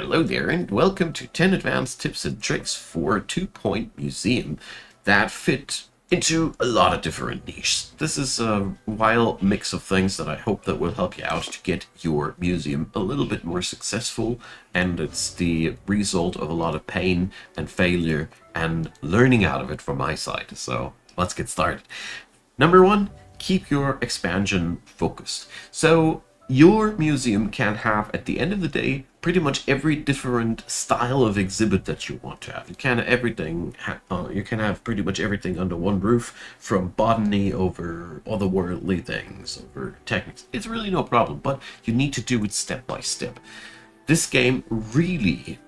Hello there, and welcome to 10 advanced tips and tricks for a 2-point museum that fit into a lot of different niches. This is a wild mix of things that I hope that will help you out to get your museum a little bit more successful, and it's the result of a lot of pain and failure and learning out of it from my side. So let's get started. Number one, keep your expansion focused. So your museum can have, at the end of the day, pretty much every different style of exhibit that you want to have. You can have pretty much everything under one roof, from botany over otherworldly things, over techniques. It's really no problem, but you need to do it step by step. This game really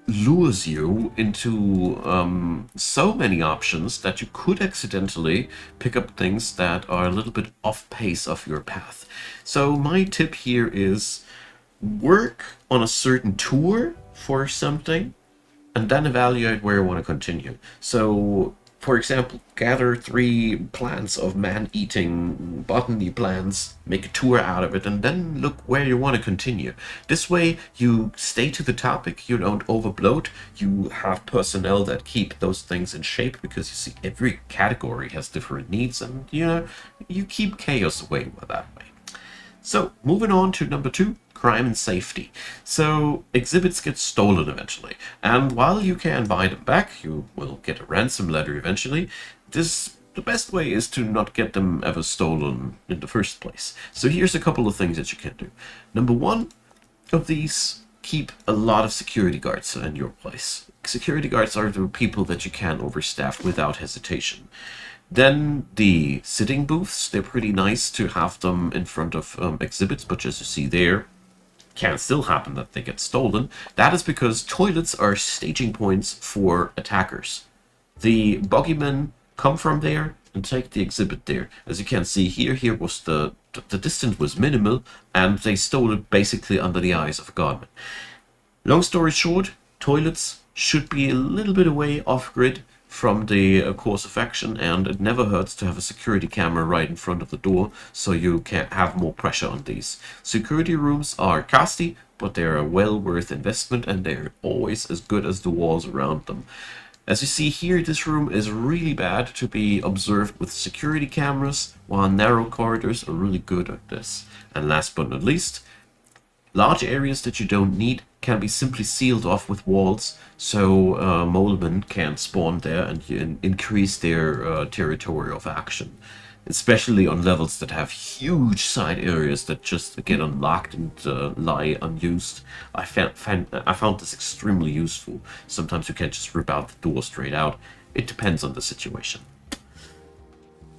lures you into so many options that you could accidentally pick up things that are a little bit off pace of your path. So my tip here is work on a certain tour for something and then evaluate where you want to continue. So, for example, gather 3 plants of man-eating botany plants, make a tour out of it, and then look where you want to continue. This way, you stay to the topic, you don't overbloat, you have personnel that keep those things in shape, because you see every category has different needs, and you keep chaos away with that way. So, moving on to number 2. Crime and safety. So exhibits get stolen eventually, and while you can buy them back, you will get a ransom letter eventually. The best way is to not get them ever stolen in the first place. So here's a couple of things that you can do. Number 1 of these, keep a lot of security guards in your place. Security guards are the people that you can overstaff without hesitation. Then the sitting booths, they're pretty nice to have them in front of exhibits, but as you see there, can still happen that they get stolen. That is because toilets are staging points for attackers. The bogeymen come from there and take the exhibit there. As you can see here was the distance was minimal, and they stole it basically under the eyes of a godman. Long story short, toilets should be a little bit away off grid from the course of action, and it never hurts to have a security camera right in front of the door so you can have more pressure on these. Security rooms are costly, but they're a well worth investment, and they're always as good as the walls around them. As you see here, this room is really bad to be observed with security cameras, while narrow corridors are really good at this. And last but not least, large areas that you don't need can be simply sealed off with walls, so molemen can spawn there and increase their territory of action, especially on levels that have huge side areas that just get unlocked and lie unused. I found this extremely useful. Sometimes you can't just rip out the door straight out. It depends on the situation.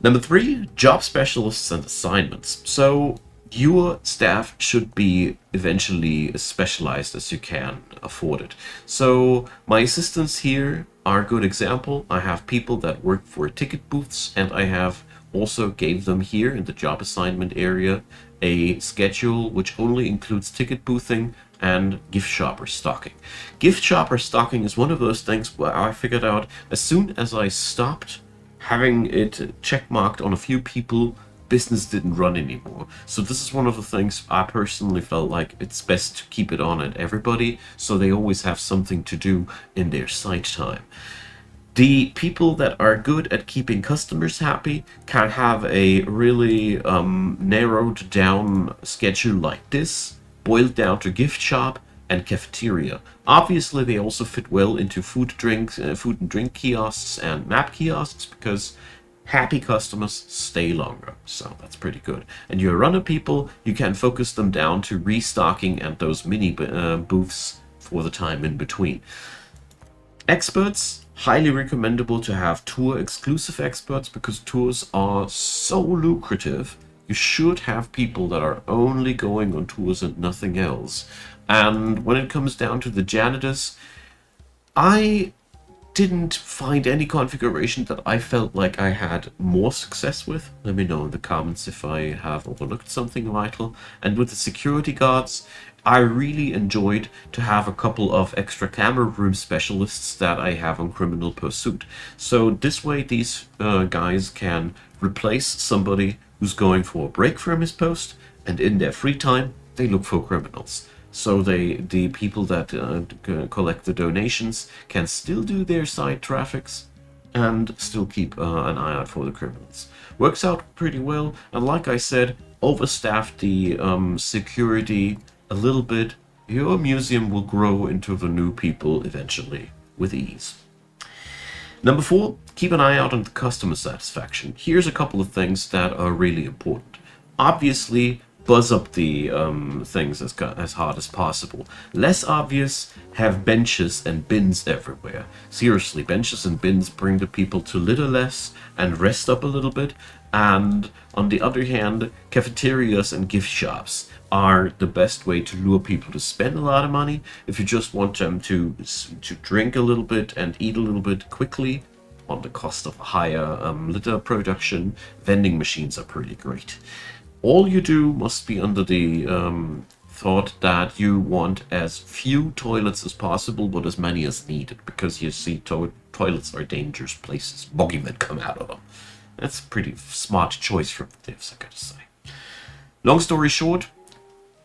Number 3, job specialists and assignments. So your staff should be eventually as specialized as you can afford it. So my assistants here are a good example. I have people that work for ticket booths, and I have also gave them here in the job assignment area a schedule which only includes ticket boothing and gift shop restocking. Gift shop restocking is one of those things where I figured out as soon as I stopped having it checkmarked on a few people, business didn't run anymore. So this is one of the things I personally felt like it's best to keep it on at everybody, so they always have something to do in their site time. The people that are good at keeping customers happy can have a really narrowed down schedule like this, boiled down to gift shop and cafeteria. Obviously, they also fit well into food and drink kiosks and map kiosks, because happy customers stay longer, so that's pretty good. And your runner people, you can focus them down to restocking and those mini booths for the time in between. Experts, highly recommendable to have tour exclusive experts, because tours are so lucrative. You should have people that are only going on tours and nothing else. And when it comes down to the janitors, I didn't find any configuration that I felt like I had more success with. Let me know in the comments if I have overlooked something vital. And with the security guards, I really enjoyed to have a couple of extra camera room specialists that I have on Criminal Pursuit. So this way these guys can replace somebody who's going for a break from his post, and in their free time they look for criminals. so the people that collect the donations can still do their side traffics and still keep an eye out for the criminals. Works out pretty well, and like I said, overstaff the security a little bit. Your museum will grow into the new people eventually with ease. Number 4, keep an eye out on the customer satisfaction. Here's a couple of things that are really important. Obviously, buzz up the things as hard as possible. Less obvious, have benches and bins everywhere. Seriously, benches and bins bring the people to litter less and rest up a little bit. And on the other hand, cafeterias and gift shops are the best way to lure people to spend a lot of money. If you just want them to drink a little bit and eat a little bit quickly on the cost of higher litter production, vending machines are pretty great. All you do must be under the thought that you want as few toilets as possible, but as many as needed, because you see toilets are dangerous places. Boogeymen come out of them. That's a pretty smart choice from the devs, I gotta say. Long story short,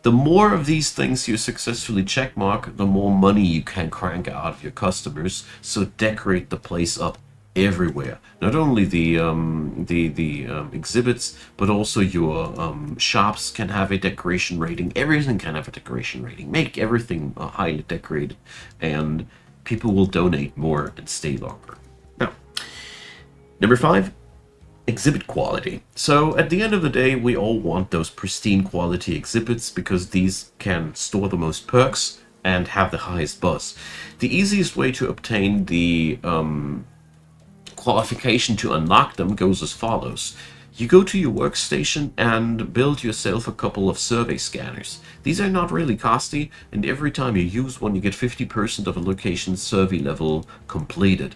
the more of these things you successfully checkmark, the more money you can crank out of your customers. So decorate the place up everywhere. Not only the exhibits, but also your shops can have a decoration rating. Everything can have a decoration rating. Make everything highly decorated, and people will donate more and stay longer. Now, number 5. Exhibit quality. So at the end of the day, we all want those pristine quality exhibits because these can store the most perks and have the highest buzz. The easiest way to obtain the qualification to unlock them goes as follows. You go to your workstation and build yourself a couple of survey scanners. These are not really costly, and every time you use one, you get 50% of a location's survey level completed.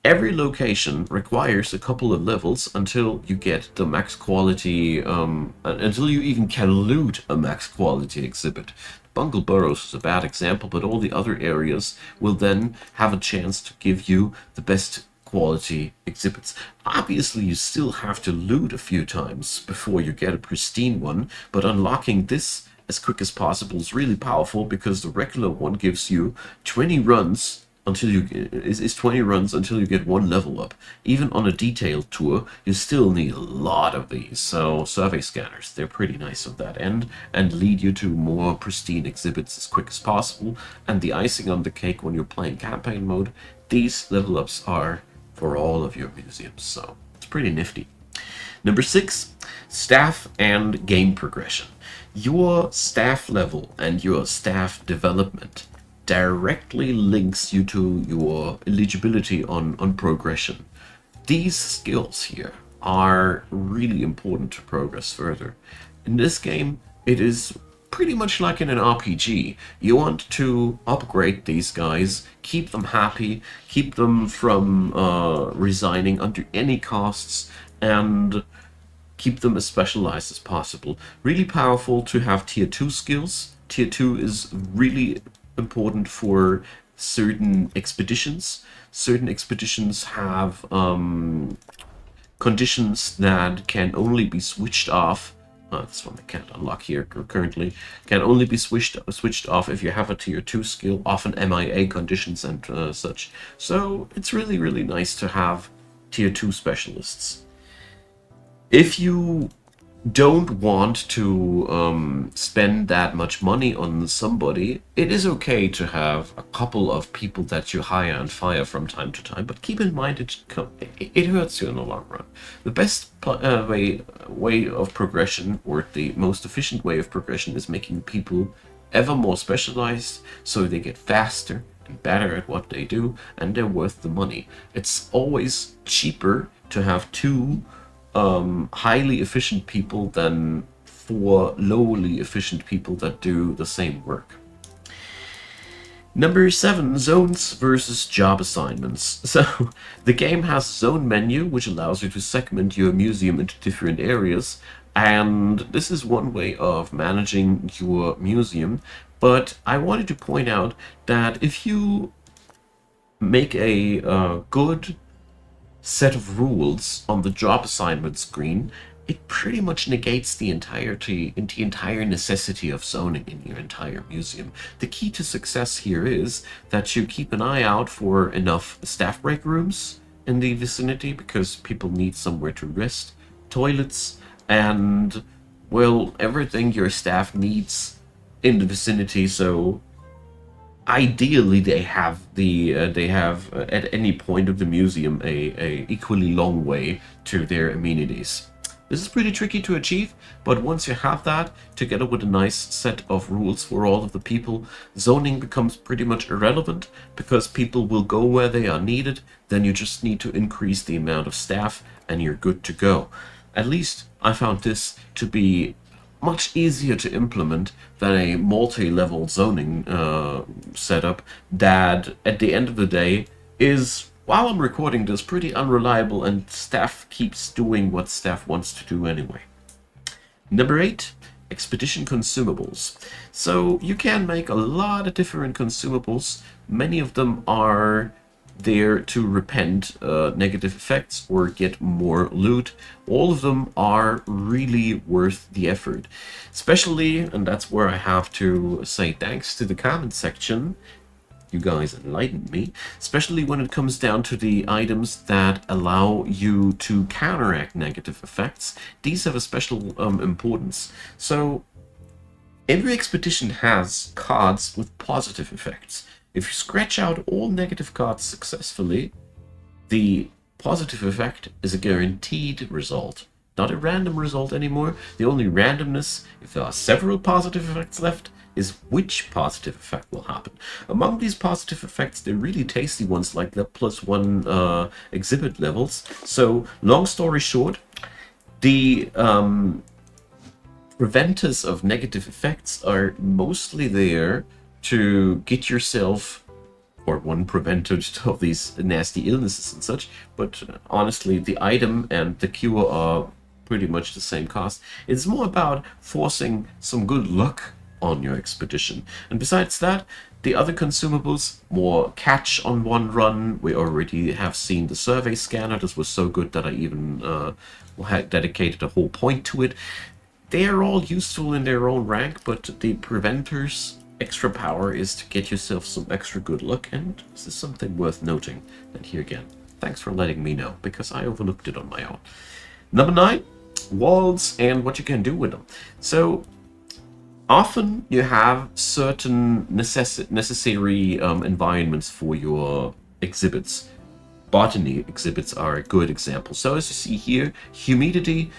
Every location requires a couple of levels until you get the max quality, until you even can loot a max quality exhibit. Bungle Burrows is a bad example, but all the other areas will then have a chance to give you the best quality exhibits. Obviously, you still have to loot a few times before you get a pristine one, but unlocking this as quick as possible is really powerful because the regular one gives you 20 runs until you is 20 runs until you get one level up. Even on a detailed tour, you still need a lot of these. So survey scanners, they're pretty nice on that end and lead you to more pristine exhibits as quick as possible. And the icing on the cake when you're playing campaign mode, these level ups are for all of your museums. So it's pretty nifty. Number 6, staff and game progression. Your staff level and your staff development directly links you to your eligibility on progression. These skills here are really important to progress further. In this game, it is pretty much like in an RPG. You want to upgrade these guys, keep them happy, keep them from resigning under any costs, and keep them as specialized as possible. Really powerful to have tier 2 skills. Tier 2 is really important for certain expeditions. Certain expeditions have conditions that can only be switched off. This one I can't unlock here currently. Can only be switched off if you have a tier 2 skill, often MIA conditions and such. So it's really, really nice to have tier 2 specialists. If you don't want to spend that much money on somebody, it is okay to have a couple of people that you hire and fire from time to time, but keep in mind it hurts you in the long run. The best way of progression, or the most efficient way of progression, is making people ever more specialized so they get faster and better at what they do, and they're worth the money. It's always cheaper to have 2 highly efficient people than 4 lowly efficient people that do the same work. Number 7, zones versus job assignments. So the game has a zone menu, which allows you to segment your museum into different areas, and this is one way of managing your museum. But I wanted to point out that if you make a good set of rules on the job assignment screen it pretty much negates the entire necessity of zoning in your entire museum. The key to success here is that you keep an eye out for enough staff break rooms in the vicinity, because people need somewhere to rest, toilets, and, well, everything your staff needs in the vicinity. So ideally they have at any point of the museum a equally long way to their amenities. This is pretty tricky to achieve, but once you have that, together with a nice set of rules for all of the people, zoning becomes pretty much irrelevant, because people will go where they are needed. Then you just need to increase the amount of staff and you're good to go. At least I found this to be much easier to implement than a multi-level zoning setup that, at the end of the day, is, while I'm recording this, pretty unreliable, and staff keeps doing what staff wants to do anyway. Number 8, expedition consumables. So you can make a lot of different consumables. Many of them are there to repent negative effects or get more loot. All of them are really worth the effort. Especially, and that's where I have to say thanks to the comment section, you guys enlightened me, especially when it comes down to the items that allow you to counteract negative effects. These have a special importance. So every expedition has cards with positive effects. If you scratch out all negative cards successfully, the positive effect is a guaranteed result, not a random result anymore. The only randomness, if there are several positive effects left, is which positive effect will happen. Among these positive effects, they're really tasty ones, like the +1 exhibit levels. So, long story short, the preventers of negative effects are mostly there to get yourself, or one preventer of these nasty illnesses and such, but honestly, the item and the cure are pretty much the same cost. It's more about forcing some good luck on your expedition. And besides that, the other consumables, more catch on one run. We already have seen the survey scanner. This was so good that I even had dedicated a whole point to it. They are all useful in their own rank, but the preventers' extra power is to get yourself some extra good luck, and this is something worth noting. And here again, thanks for letting me know, because I overlooked it on my own. Number 9, walls and what you can do with them. So often you have certain necessary environments for your exhibits. Botany exhibits are a good example. So as you see here, humidity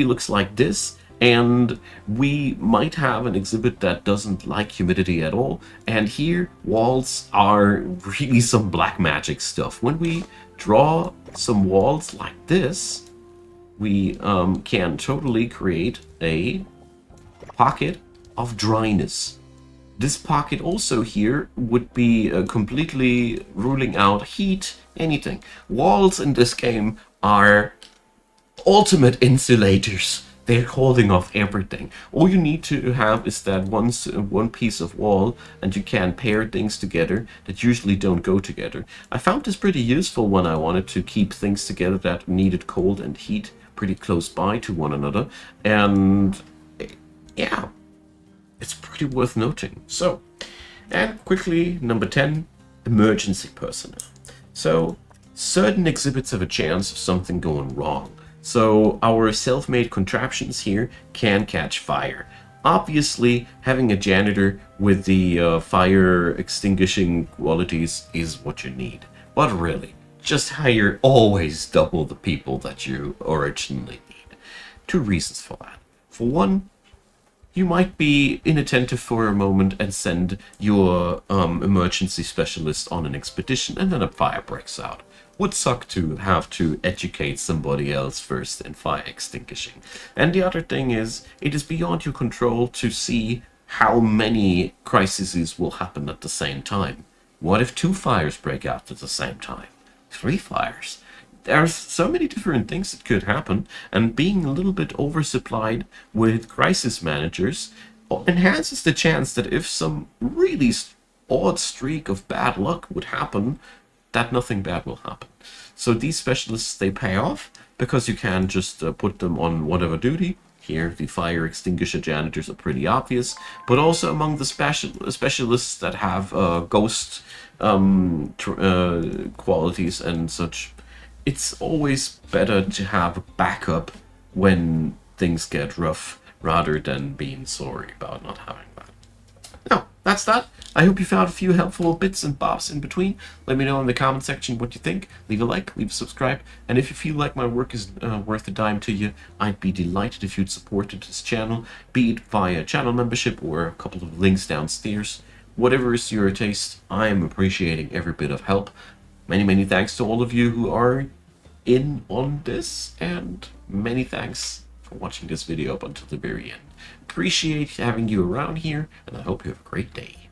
looks like this, and we might have an exhibit that doesn't like humidity at all, and here walls are really some black magic stuff. When we draw some walls like this, we can totally create a pocket of dryness. This pocket also here would be completely ruling out heat, anything. Walls in this game are ultimate insulators. They're holding off everything. All you need to have is that one piece of wall, and you can pair things together that usually don't go together. I found this pretty useful when I wanted to keep things together that needed cold and heat pretty close by to one another, and yeah, it's pretty worth noting. So, and quickly, number 10, emergency personnel. So, certain exhibits have a chance of something going wrong. So our self-made contraptions here can catch fire. Obviously, having a janitor with the fire extinguishing qualities is what you need. But really, just hire always double the people that you originally need. 2 reasons for that. For one, you might be inattentive for a moment and send your emergency specialist on an expedition, and then a fire breaks out. Would suck to have to educate somebody else first in fire extinguishing. And the other thing is, it is beyond your control to see how many crises will happen at the same time. What if 2 fires break out at the same time? 3 fires? There are so many different things that could happen, and being a little bit oversupplied with crisis managers enhances the chance that if some really odd streak of bad luck would happen, that nothing bad will happen. So these specialists, they pay off because you can just put them on whatever duty. Here, the fire extinguisher janitors are pretty obvious, but also among the specialists that have ghost qualities and such, it's always better to have a backup when things get rough rather than being sorry about not having that. Now, that's that. I hope you found a few helpful bits and bobs in between. Let me know in the comment section what you think. Leave a like, leave a subscribe, and if you feel like my work is worth a dime to you, I'd be delighted if you'd supported this channel, be it via channel membership or a couple of links downstairs. Whatever is your taste, I am appreciating every bit of help. Many, many thanks to all of you who are in on this, and many thanks for watching this video up until the very end. Appreciate having you around here, and I hope you have a great day.